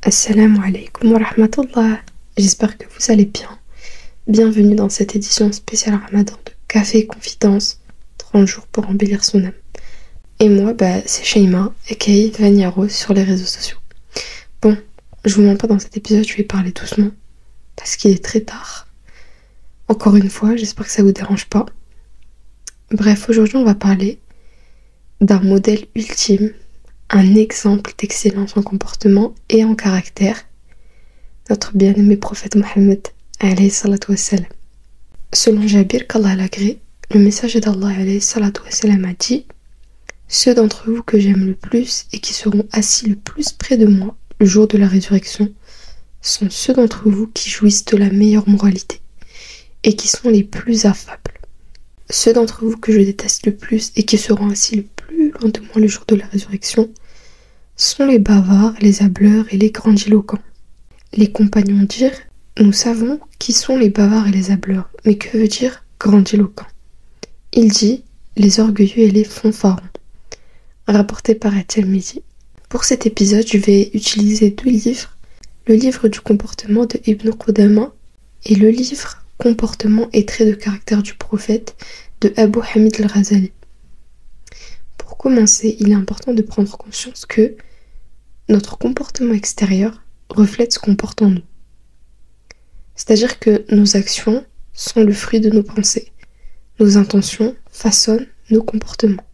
Assalamu alaikum wa rahmatullah. J'espère que vous allez bien. Bienvenue dans cette édition spéciale Ramadan de Café et Confidence, 30 jours pour embellir son âme. Et moi, c'est Shaima, aka Vania Rose sur les réseaux sociaux. Bon, je vous mens pas, dans cet épisode, je vais parler doucement, parce qu'il est très tard. Encore une fois, j'espère que ça vous dérange pas. Bref, aujourd'hui, on va parler d'un modèle ultime, un exemple d'excellence en comportement et en caractère, notre bien-aimé prophète Mohammed, alayhi salatu wassalam. Selon Jabir, qu'Allah l'agrée, le messager d'Allah, alayhi salatu wassalam, a dit: ceux d'entre vous que j'aime le plus et qui seront assis le plus près de moi le jour de la résurrection sont ceux d'entre vous qui jouissent de la meilleure moralité et qui sont les plus affables. Ceux d'entre vous que je déteste le plus et qui seront assis le plus loin de moi le jour de la résurrection sont les bavards, les hableurs et les grandiloquents. Les compagnons dirent: nous savons qui sont les bavards et les hableurs, mais que veut dire grandiloquent? Il dit: les orgueilleux et les fanfarons. Rapporté par At-Tirmidhi. Pour cet épisode, je vais utiliser deux livres, le livre du comportement de Ibn Qudama et le livre Comportement et traits de caractère du prophète de Abu Hamid al-Ghazali. Pour commencer, il est important de prendre conscience que notre comportement extérieur reflète ce qu'on porte en nous. C'est-à-dire que nos actions sont le fruit de nos pensées. Nos intentions façonnent nos comportements.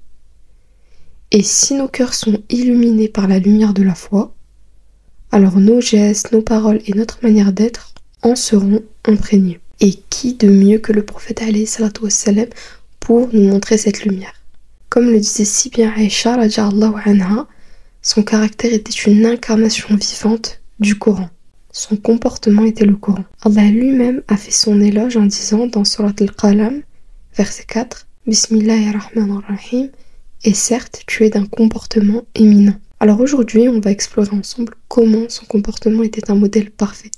Et si nos cœurs sont illuminés par la lumière de la foi, alors nos gestes, nos paroles et notre manière d'être en seront imprégnés. Et qui de mieux que le prophète alayhi salatu wassalam pour nous montrer cette lumière? Comme le disait si bien Aïcha radhiyallahu anha, son caractère était une incarnation vivante du Coran. Son comportement était le Coran. Allah lui-même a fait son éloge en disant dans Surat al-Qalam, verset 4, Bismillahirrahmanirrahim, et certes, tu es d'un comportement éminent. Alors aujourd'hui, on va explorer ensemble comment son comportement était un modèle parfait.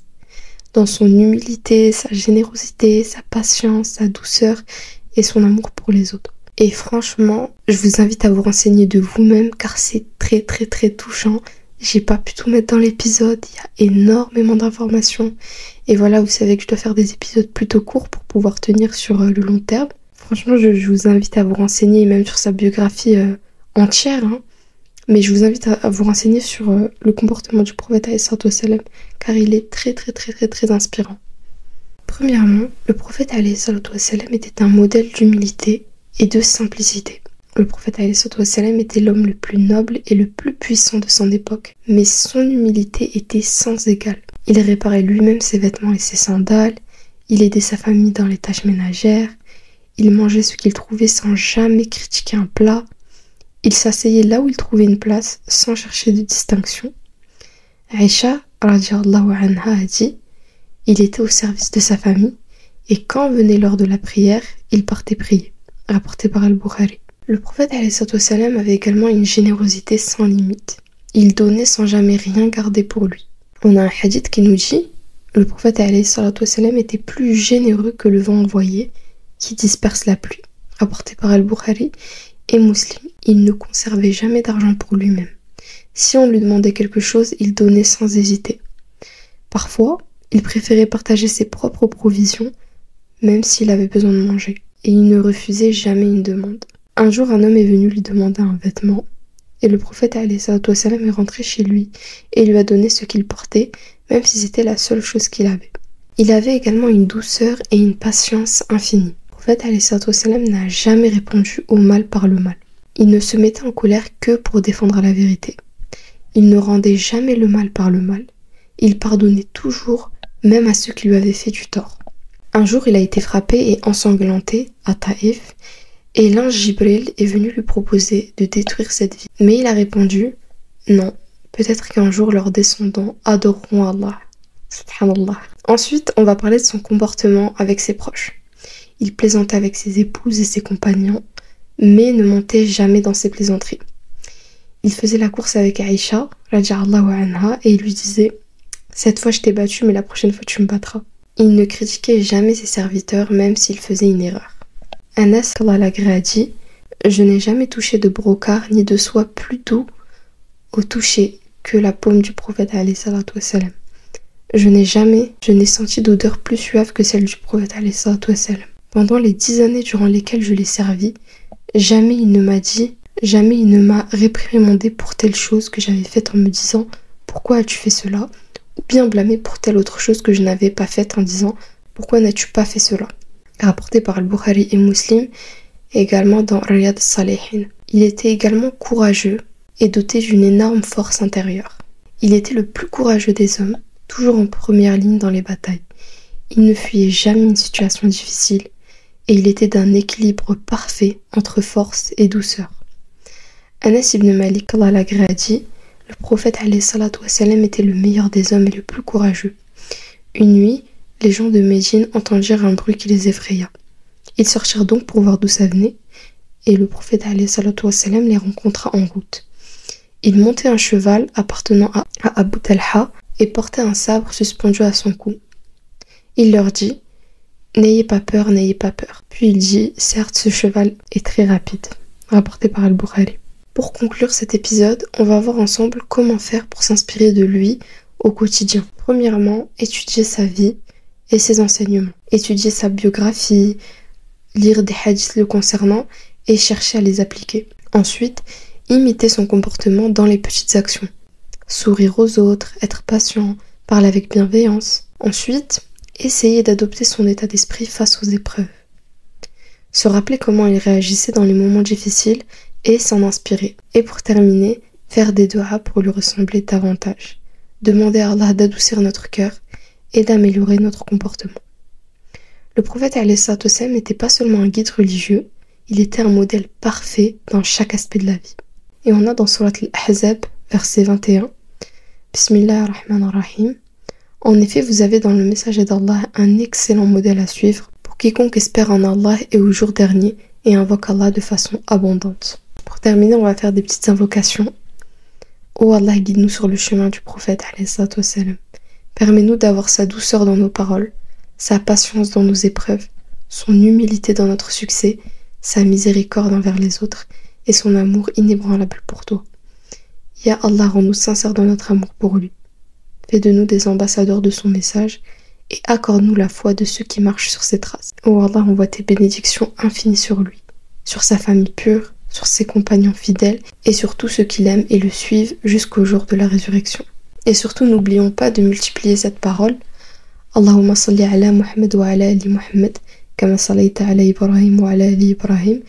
Dans son humilité, sa générosité, sa patience, sa douceur et son amour pour les autres. Et franchement, je vous invite à vous renseigner de vous-même car c'est très touchant. J'ai pas pu tout mettre dans l'épisode, il y a énormément d'informations. Et voilà, vous savez que je dois faire des épisodes plutôt courts pour pouvoir tenir sur le long terme. Franchement, je vous invite à vous renseigner même sur sa biographie entière. Mais je vous invite à vous renseigner sur le comportement du prophète alayhi salatu wassalam, car il est très inspirant. Premièrement, le prophète alayhi salatu wassalam était un modèle d'humilité et de simplicité. Le prophète alayhi salatu wassalam était l'homme le plus noble et le plus puissant de son époque, mais son humilité était sans égale. Il réparait lui-même ses vêtements et ses sandales, il aidait sa famille dans les tâches ménagères, il mangeait ce qu'il trouvait sans jamais critiquer un plat, il s'asseyait là où il trouvait une place sans chercher de distinction. Aïcha radhiyallahu anha a dit: il était au service de sa famille et quand venait l'heure de la prière, il partait prier. Rapporté par Al-Bukhari. Le prophète alayhi salatu wassalam avait également une générosité sans limite. Il donnait sans jamais rien garder pour lui. On a un hadith qui nous dit: le prophète alayhi salatu wassalam était plus généreux que le vent envoyé qui disperse la pluie. Rapporté par Al-Bukhari et Muslim. Il ne conservait jamais d'argent pour lui-même. Si on lui demandait quelque chose, il donnait sans hésiter. Parfois, il préférait partager ses propres provisions, même s'il avait besoin de manger. Et il ne refusait jamais une demande. Un jour, un homme est venu lui demander un vêtement, et le prophète alayhi salatu wassalam est rentré chez lui et lui a donné ce qu'il portait, même si c'était la seule chose qu'il avait. Il avait également une douceur et une patience infinie. Le prophète alayhi salatu wassalam n'a jamais répondu au mal par le mal. Il ne se mettait en colère que pour défendre la vérité. Il ne rendait jamais le mal par le mal. Il pardonnait toujours, même à ceux qui lui avaient fait du tort. Un jour, il a été frappé et ensanglanté à Taïf, et l'ange Jibril est venu lui proposer de détruire cette ville. Mais il a répondu: non, peut-être qu'un jour leurs descendants adoreront Allah. Subhanallah. Ensuite, on va parler de son comportement avec ses proches. Il plaisantait avec ses épouses et ses compagnons, mais ne mentait jamais dans ses plaisanteries. Il faisait la course avec Aïcha, radhiyallahu anha, et il lui disait: cette fois je t'ai battu, mais la prochaine fois tu me battras. Il ne critiquait jamais ses serviteurs, même s'ils faisaient une erreur. Anas, qu'Allah l'agrée, a dit: je n'ai jamais touché de brocart ni de soie plus doux au toucher que la paume du prophète alayhi salatu wassalam. Je n'ai senti d'odeur plus suave que celle du prophète alayhi salatu wassalam. Pendant les 10 années durant lesquelles je l'ai servi, jamais il ne m'a réprimandé pour telle chose que j'avais faite en me disant « Pourquoi as-tu fait cela ?» ou bien blâmé pour telle autre chose que je n'avais pas faite en disant « Pourquoi n'as-tu pas fait cela ?» Rapporté par Al-Bukhari et Muslim, et également dans Riyad as-Salihin. Il était également courageux et doté d'une énorme force intérieure. Il était le plus courageux des hommes, toujours en première ligne dans les batailles. Il ne fuyait jamais une situation difficile et il était d'un équilibre parfait entre force et douceur. Anas ibn Malik, Allah l'agrée, a dit « Le prophète alayhi salatu wassalam était le meilleur des hommes et le plus courageux. Une nuit, les gens de Médine entendirent un bruit qui les effraya. Ils sortirent donc pour voir d'où ça venait, et le prophète alayhi salatu wassalam les rencontra en route. Il montait un cheval appartenant à Abu Talha et portait un sabre suspendu à son cou. Il leur dit « N'ayez pas peur, n'ayez pas peur. » Puis il dit « Certes, ce cheval est très rapide. » Rapporté par Al-Bukhari. Pour conclure cet épisode, on va voir ensemble comment faire pour s'inspirer de lui au quotidien. Premièrement, étudier sa vie et ses enseignements. Étudier sa biographie, lire des hadiths le concernant et chercher à les appliquer. Ensuite, imiter son comportement dans les petites actions. Sourire aux autres, être patient, parler avec bienveillance. Ensuite, essayer d'adopter son état d'esprit face aux épreuves. Se rappeler comment il réagissait dans les moments difficiles et s'en inspirer. Et pour terminer, faire des du'as pour lui ressembler davantage. Demander à Allah d'adoucir notre cœur et d'améliorer notre comportement. Le prophète alayhi salatu wassalam n'était pas seulement un guide religieux, il était un modèle parfait dans chaque aspect de la vie. Et on a dans Surat Al-Ahzab, verset 21, Bismillah ar-Rahman ar-Rahim. En effet, vous avez dans le messager d'Allah un excellent modèle à suivre pour quiconque espère en Allah et au jour dernier et invoque Allah de façon abondante. Pour terminer, on va faire des petites invocations. Ô Allah, guide-nous sur le chemin du prophète alayhi salatu wassalam. Permets-nous d'avoir sa douceur dans nos paroles, sa patience dans nos épreuves, son humilité dans notre succès, sa miséricorde envers les autres et son amour inébranlable pour toi. Ya Allah, rends-nous sincères dans notre amour pour lui. Fais de nous des ambassadeurs de son message et accorde-nous la foi de ceux qui marchent sur ses traces. Ô Allah, envoie tes bénédictions infinies sur lui, sur sa famille pure, sur ses compagnons fidèles et sur tous ceux qui l'aiment et le suivent jusqu'au jour de la résurrection. Et surtout, n'oublions pas de multiplier cette parole. Allahumma salli ala Muhammad wa ala ali Muhammad, kama sallaita ala Ibrahim wa ala ali Ibrahim,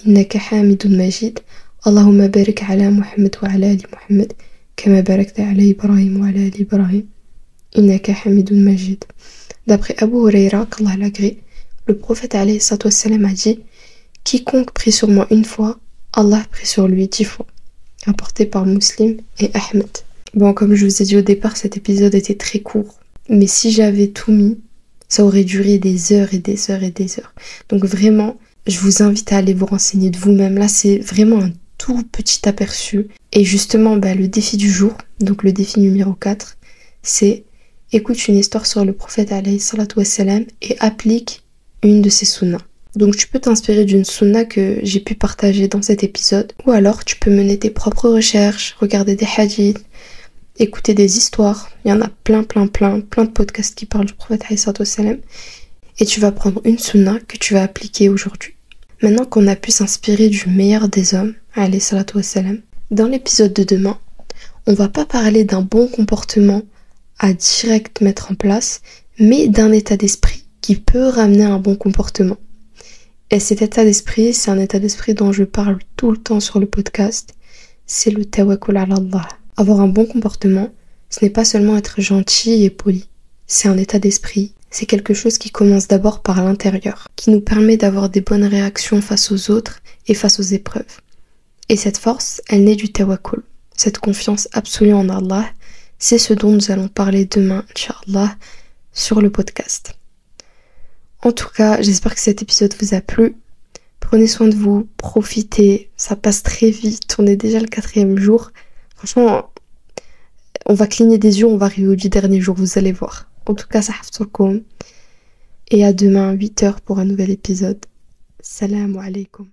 innaka hamidun majid. Allahumma barik ala Muhammad wa ala ali Muhammad, kama barakta ala Ibrahim wa ala ali Ibrahim, innaka hamidun majid. D'après Abu Huraira, qu'Allah l'agrée, le prophète alayhi salatu wassalam a dit « Quiconque prie sur moi une fois, Allah prie sur lui 10 fois. » Rapporté par Muslim et Ahmed. Bon, comme je vous ai dit au départ, cet épisode était très court. Mais si j'avais tout mis, ça aurait duré des heures et des heures et des heures. Donc vraiment, je vous invite à aller vous renseigner de vous-même. Là, c'est vraiment un tout petit aperçu. Et justement, le défi du jour, donc le défi numéro 4, c'est écoute une histoire sur le prophète alayhi salatu wassalam et applique une de ses sunnas. Donc tu peux t'inspirer d'une sunna que j'ai pu partager dans cet épisode. Ou alors tu peux mener tes propres recherches, regarder des hadiths, écouter des histoires. Il y en a plein de podcasts qui parlent du prophète alayhi salatu wassalam. Et tu vas prendre une sunna que tu vas appliquer aujourd'hui. Maintenant qu'on a pu s'inspirer du meilleur des hommes, alayhi salatu wassalam, dans l'épisode de demain, on va pas parler d'un bon comportement à direct mettre en place, mais d'un état d'esprit qui peut ramener un bon comportement. Et cet état d'esprit, c'est un état d'esprit dont je parle tout le temps sur le podcast, c'est le tawakkul ala Allah. Avoir un bon comportement, ce n'est pas seulement être gentil et poli, c'est un état d'esprit, c'est quelque chose qui commence d'abord par l'intérieur, qui nous permet d'avoir des bonnes réactions face aux autres et face aux épreuves. Et cette force, elle naît du tawakkul, cette confiance absolue en Allah, c'est ce dont nous allons parler demain, Inch'Allah, sur le podcast. En tout cas, j'espère que cet épisode vous a plu. Prenez soin de vous, profitez, ça passe très vite, on est déjà le 4e jour. Franchement, on va cligner des yeux, on va arriver au 10 dernier jour, vous allez voir. En tout cas, ça haftourkoum. Et à demain, 8h pour un nouvel épisode. Salam alaikum.